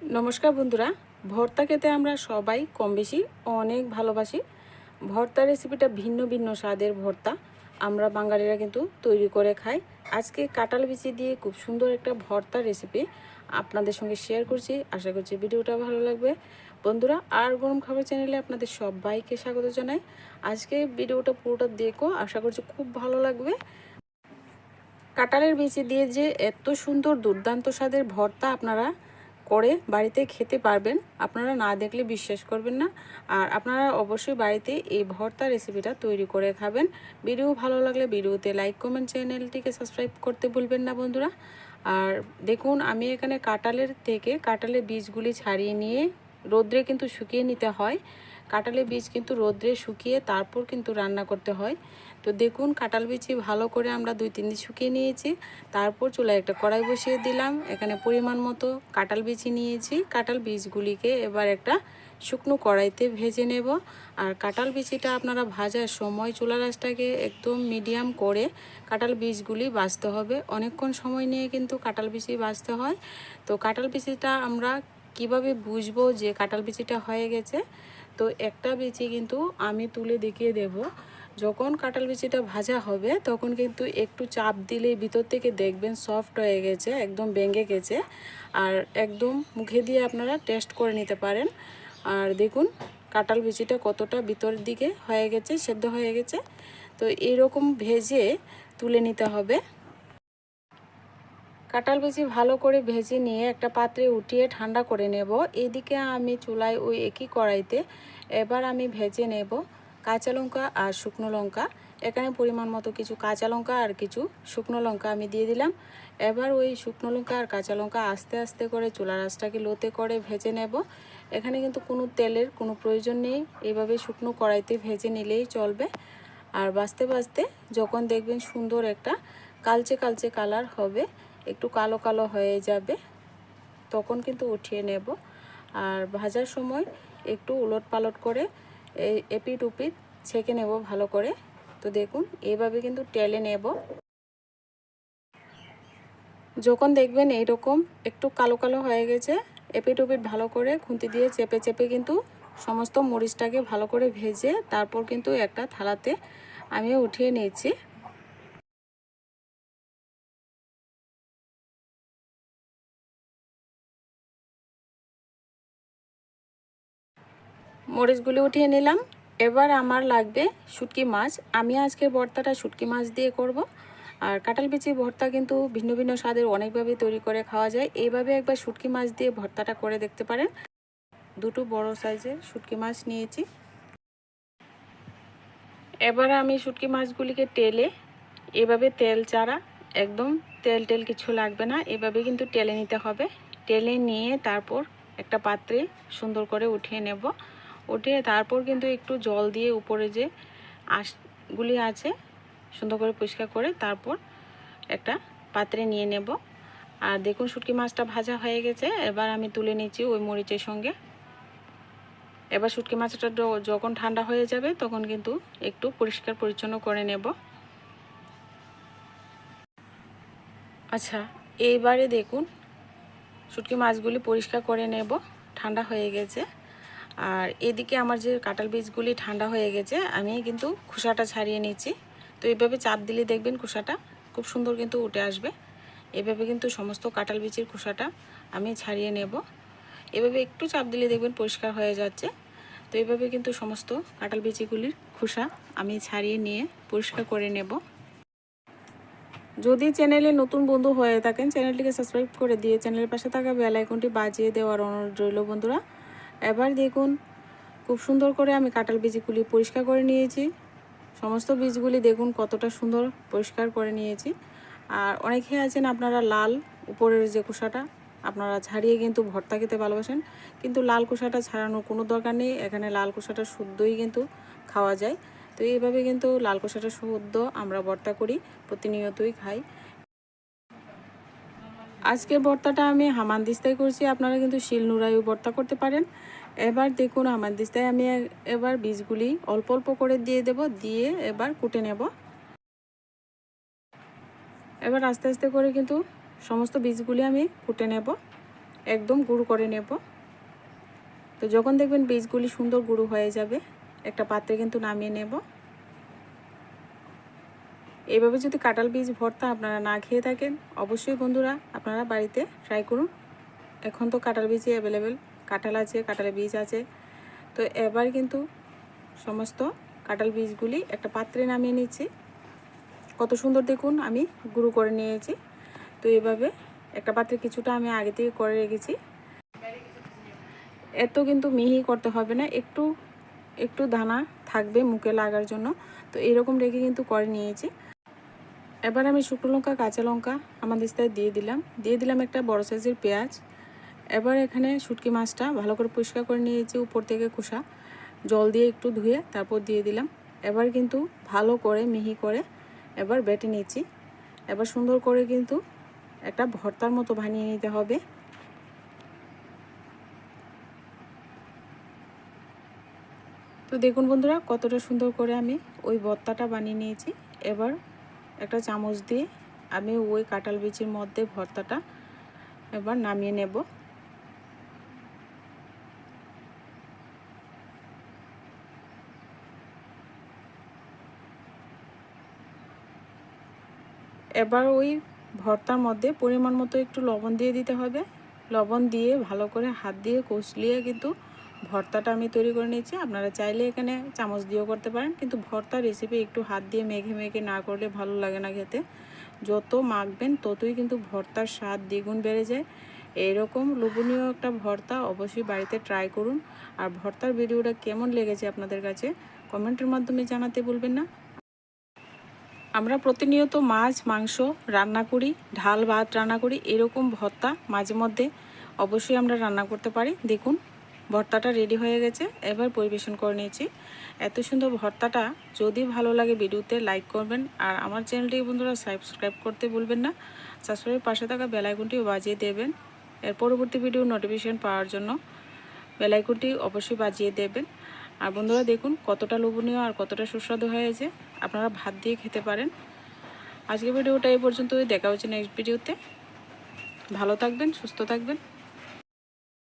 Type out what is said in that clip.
নমস্কার বন্ধুরা, ভর্তা খেতে আমরা সবাই কম বেশি অনেক ভালোবাসি। ভর্তা রেসিপিটা ভিন্ন ভিন্ন স্বাদের ভর্তা আমরা বাঙালিরা কিন্তু তৈরি করে খাই। আজকে কাঁঠাল বিচি দিয়ে খুব সুন্দর একটা ভর্তা রেসিপি আপনাদের সঙ্গে শেয়ার করছি। আশা করছি ভিডিওটা ভালো লাগবে। বন্ধুরা, আর গরম খাবার চ্যানেলে আপনাদের সবাইকে স্বাগত জানাই। আজকে ভিডিওটা পুরোটা দেখো, আশা করছি খুব ভালো লাগবে। কাঁঠালের বিচি দিয়ে যে এত সুন্দর দুর্দান্ত স্বাদের ভর্তা আপনারা করে বাড়িতে খেতে পারবেন, আপনারা না দেখলে বিশ্বাস করবেন না। আর আপনারা অবশ্যই বাড়িতে এই ভর্তা রেসিপিটা তৈরি করে খাবেন। ভিডিও ভালো লাগলে ভিডিওতে লাইক কমেন্ট, চ্যানেলটিকে সাবস্ক্রাইব করতে ভুলবেন না বন্ধুরা। আর দেখুন, আমি এখানে কাঁঠালের বীজগুলি ছাড়িয়ে নিয়ে রোদ্রে কিন্তু শুকিয়ে নিতে হয়। কাঁঠালের বীজ কিন্তু রোদ্রে শুকিয়ে তারপর কিন্তু রান্না করতে হয়। তো দেখুন, কাঁঠাল বিচি ভালো করে আমরা 2-3 দিন শুকিয়ে নিয়েছি। তারপর চুলায় একটা কড়াই বসিয়ে দিলাম। এখানে পরিমাণ মতো কাঁঠাল বিচি নিয়েছি। কাঁঠাল বীজগুলিকে এবার একটা শুকনো কড়াইতে ভেজে নেব। আর কাঁঠাল বিচিটা আপনারা ভাজার সময় চুলার আঁচটাকে একদম মিডিয়াম করে কাঁঠাল বীজগুলি ভাজতে হবে। অনেকক্ষণ সময় নিয়ে কিন্তু কাঁঠাল বিচি ভাজতে হয়। তো কাঁঠাল বিচিটা আমরা কিভাবে বুঝবো যে কাঁঠাল বিচিটা হয়ে গেছে? তো একটা বিচি কিন্তু আমি তুলে দেখিয়ে দেব। যখন কাঁঠাল বিচিটা ভাজা হবে তখন কিন্তু একটু চাপ দিলেই ভিতর থেকে দেখবেন সফট হয়ে গেছে, একদম ভেঙে গেছে। আর একদম মুখে দিয়ে আপনারা টেস্ট করে নিতে পারেন। আর দেখুন কাঁঠাল বিচিটা কতটা ভিতরের দিকে হয়ে গেছে, সেদ্ধ হয়ে গেছে। তো এরকম ভেজে তুলে নিতে হবে। কাঁঠাল বিচি ভালো করে ভেজে নিয়ে একটা পাত্রে উঠিয়ে ঠান্ডা করে নেব। এদিকে আমি চুলায় ওই একই কড়াইতে এবার আমি ভেজে নেব কাঁচা লঙ্কা আর শুকনো লঙ্কা। এখানে পরিমাণ মতো কিছু কাঁচা লঙ্কা আর কিছু শুকনো লঙ্কা আমি দিয়ে দিলাম। এবার ওই শুকনো লঙ্কা আর কাঁচা লঙ্কা আস্তে আস্তে করে চুলার আঁচটাকে লোতে করে ভেজে নেব। এখানে কিন্তু কোনো তেলের কোনো প্রয়োজন নেই, এইভাবে শুকনো কড়াইতে ভেজে নিলেই চলবে। আর বাছতে বাছতে যখন দেখবেন সুন্দর একটা কালচে কালচে কালার হবে, একটু কালো কালো হয়ে যাবে, তখন কিন্তু উঠিয়ে নেব। আর ভাজার সময় একটু উলট পালট করে এপিট উপিট ছেঁকে নেব ভালো করে। তো দেখুন এইভাবে কিন্তু টেলে নেব। যখন দেখবেন এইরকম একটু কালো কালো হয়ে গেছে, এপিট উপিট ভালো করে খুন্তি দিয়ে চেপে চেপে কিন্তু সমস্ত মরিচটাকে ভালো করে ভেজে তারপর কিন্তু একটা থালাতে আমি উঠিয়ে নিয়েছি। মরিচগুলি উঠিয়ে নিলাম। এবার আমার লাগবে শুটকি মাছ। আমি আজকে ভর্তাটা শুটকি মাছ দিয়ে করব। আর কাঁঠাল বিচি ভর্তা কিন্তু ভিন্ন ভিন্ন স্বাদের অনেকভাবে তৈরি করে খাওয়া যায়। এইভাবে একবার শুটকি মাছ দিয়ে ভর্তাটা করে দেখতে পারেন। দুটো বড় সাইজের শুটকি মাছ নিয়েছি। এবার আমি শুটকি মাছগুলিকে টেলে এভাবে তেল ছাড়া, একদম তেল টেল কিছু লাগবে না, এভাবে কিন্তু টেলে নিতে হবে। টেলে নিয়ে তারপর একটা পাত্রে সুন্দর করে উঠিয়ে নেব। উঠিয়ে তারপর কিন্তু একটু জল দিয়ে উপরে যে আঁশগুলি আছে সুন্দর করে পরিষ্কার করে তারপর একটা পাত্রে নিয়ে নেব। আর দেখুন শুটকি মাছটা ভাজা হয়ে গেছে। এবার আমি তুলে নিচ্ছি ওই মরিচের সঙ্গে। এবার শুটকি মাছটা যখন ঠান্ডা হয়ে যাবে তখন কিন্তু একটু পরিষ্কার পরিচ্ছন্ন করে নেব। আচ্ছা, এইবারে দেখুন শুটকি মাছগুলি পরিষ্কার করে নেব, ঠান্ডা হয়ে গেছে। আর এদিকে আমার যে কাঁঠাল বীজগুলি ঠান্ডা হয়ে গেছে, আমি কিন্তু খোসাটা ছাড়িয়ে নিচ্ছি। তো এইভাবে চাপ দিলে দেখবেন খোসাটা খুব সুন্দর কিন্তু উঠে আসবে। এভাবে কিন্তু সমস্ত কাঁঠাল বীজের খোসাটা আমি ছাড়িয়ে নেব। এভাবে একটু চাপ দিলে দেখবেন পরিষ্কার হয়ে যাচ্ছে। তো এইভাবে কিন্তু সমস্ত কাঁঠাল বীজগুলির খোসা আমি ছাড়িয়ে নিয়ে পরিষ্কার করে নেব। যদি চ্যানেলে নতুন বন্ধু হয়ে থাকেন চ্যানেলটিকে সাবস্ক্রাইব করে দিয়ে চ্যানেলের পাশে থাকা বেল আইকনটি বাজিয়ে দেওয়ার অনুরোধ রইল বন্ধুরা। এবার দেখুন খুব সুন্দর করে আমি কাঁঠাল বীজগুলি পরিষ্কার করে নিয়েছি। সমস্ত বীজগুলি দেখুন কতটা সুন্দর পরিষ্কার করে নিয়েছি। আর অনেকে আছেন আপনারা লাল উপরের যে খোসাটা আপনারা ছাড়িয়ে কিন্তু ভর্তা খেতে ভালোবাসেন, কিন্তু লাল খোসাটা ছাড়ানোর কোনো দরকার নেই। এখানে লাল খোসাটা শুদ্ধই কিন্তু খাওয়া যায়। তো এইভাবে কিন্তু লাল খোসাটা শুদ্ধ আমরা ভর্তা করি, প্রতিনিয়তই খাই। আজকে ভর্তাটা আমি হামানদিস্তায় করছি, আপনারা কিন্তু শিলনোড়ায়ও ভর্তা করতে পারেন। এবার দেখুন হামানদিস্তায় আমি এবার বীজগুলি অল্প অল্প করে দিয়ে দেব, দিয়ে এবার কুটে নেব। এবার আস্তে আস্তে করে কিন্তু সমস্ত বীজগুলি আমি কুটে নেব। একদম গুঁড়ো করে নেব। তো যখন দেখবেন বীজগুলি সুন্দর গুঁড়ো হয়ে যাবে, একটা পাত্রে কিন্তু নামিয়ে নেব। এইভাবে যদি কাঁঠাল বীজ ভর্তা আপনারা না খেয়ে থাকেন, অবশ্যই বন্ধুরা আপনারা বাড়িতে ট্রাই করুন। এখন তো কাঁঠাল বীজই অ্যাভেলেবেল, কাঁঠাল আছে, কাঁঠালের বীজ আছে। তো এবার কিন্তু সমস্ত কাঁঠাল বীজগুলি একটা পাত্রে নামিয়ে নিচ্ছি। কত সুন্দর দেখুন আমি গুঁড়ো করে নিয়েছি। তো এইভাবে একটা পাত্রে কিছুটা আমি আগে থেকে করে রেখেছি। এত কিন্তু মিহি করতে হবে না, একটু একটু দানা থাকবে মুখে লাগার জন্য। তো এরকম রেখে কিন্তু করে নিয়েছি। এবার আমি শুকনো লঙ্কা, কাঁচা লঙ্কা আমাদের সাথে দিয়ে দিলাম একটা বড় সাইজের পেঁয়াজ। এবার এখানে শুটকি মাছটা ভালো করে পরিষ্কার করে নিয়েছি, উপর থেকে খোসা জল দিয়ে একটু ধুয়ে তারপর দিয়ে দিলাম। এবার কিন্তু ভালো করে মিহি করে এবার বেটে নিচ্ছি। এবার সুন্দর করে কিন্তু একটা ভর্তার মতো বানিয়ে নিতে হবে। তো দেখুন বন্ধুরা কতটা সুন্দর করে আমি ওই ভর্তাটা বানিয়ে নিয়েছি। এবার একটা চামচ দিয়ে আমি ওই কাঁঠাল বীজের মধ্যে ভর্তাটা এবার নামিয়ে নেব। এবার ওই ভর্তার মধ্যে পরিমাণ মতো একটু লবণ দিয়ে দিতে হবে। লবণ দিয়ে ভালো করে হাত দিয়ে কষলিয়ে কিন্তু ভর্তাটা আমি তৈরি করে নিয়েছি। আপনারা চাইলে এখানে চামচ দিয়েও করতে পারেন, কিন্তু ভর্তার রেসিপি একটু হাত দিয়ে মেখে মেখে না করলে ভালো লাগে না খেতে। যত মাখবেন ততই কিন্তু ভর্তার স্বাদ দ্বিগুণ বেড়ে যায়। এইরকম লোভনীয় একটা ভর্তা অবশ্যই বাড়িতে ট্রাই করুন। আর ভর্তার ভিডিওটা কেমন লেগেছে আপনাদের কাছে কমেন্টের মাধ্যমে জানাতে ভুলবেন না। আমরা প্রতিনিয়ত মাছ মাংস রান্না করি, ঢাল ভাত রান্না করি, এরকম ভর্তা মাঝে মধ্যে অবশ্যই আমরা রান্না করতে পারি। দেখুন ভর্তাটা রেডি হয়ে গেছে, এবার পরিবেশন করে নিয়েছি। এত সুন্দর ভর্তাটা যদি ভালো লাগে ভিডিওতে লাইক করবেন, আর আমার চ্যানেলটি বন্ধুরা সাবস্ক্রাইব করতে ভুলবেন না। সাবস্ক্রাইবের পাশে থাকা বেল আইকনটিও বাজিয়ে দেবেন, এর পরবর্তী ভিডিও নোটিফিকেশন পাওয়ার জন্য বেল আইকনটি অবশ্যই বাজিয়ে দেবেন। আর বন্ধুরা দেখুন কতটা লোভনীয় আর কতটা সুস্বাদু হয়েছে, আপনারা ভাত দিয়ে খেতে পারেন। আজকের ভিডিওটা এই পর্যন্তই, দেখা হচ্ছে নেক্সট ভিডিওতে। ভালো থাকবেন, সুস্থ থাকবেন।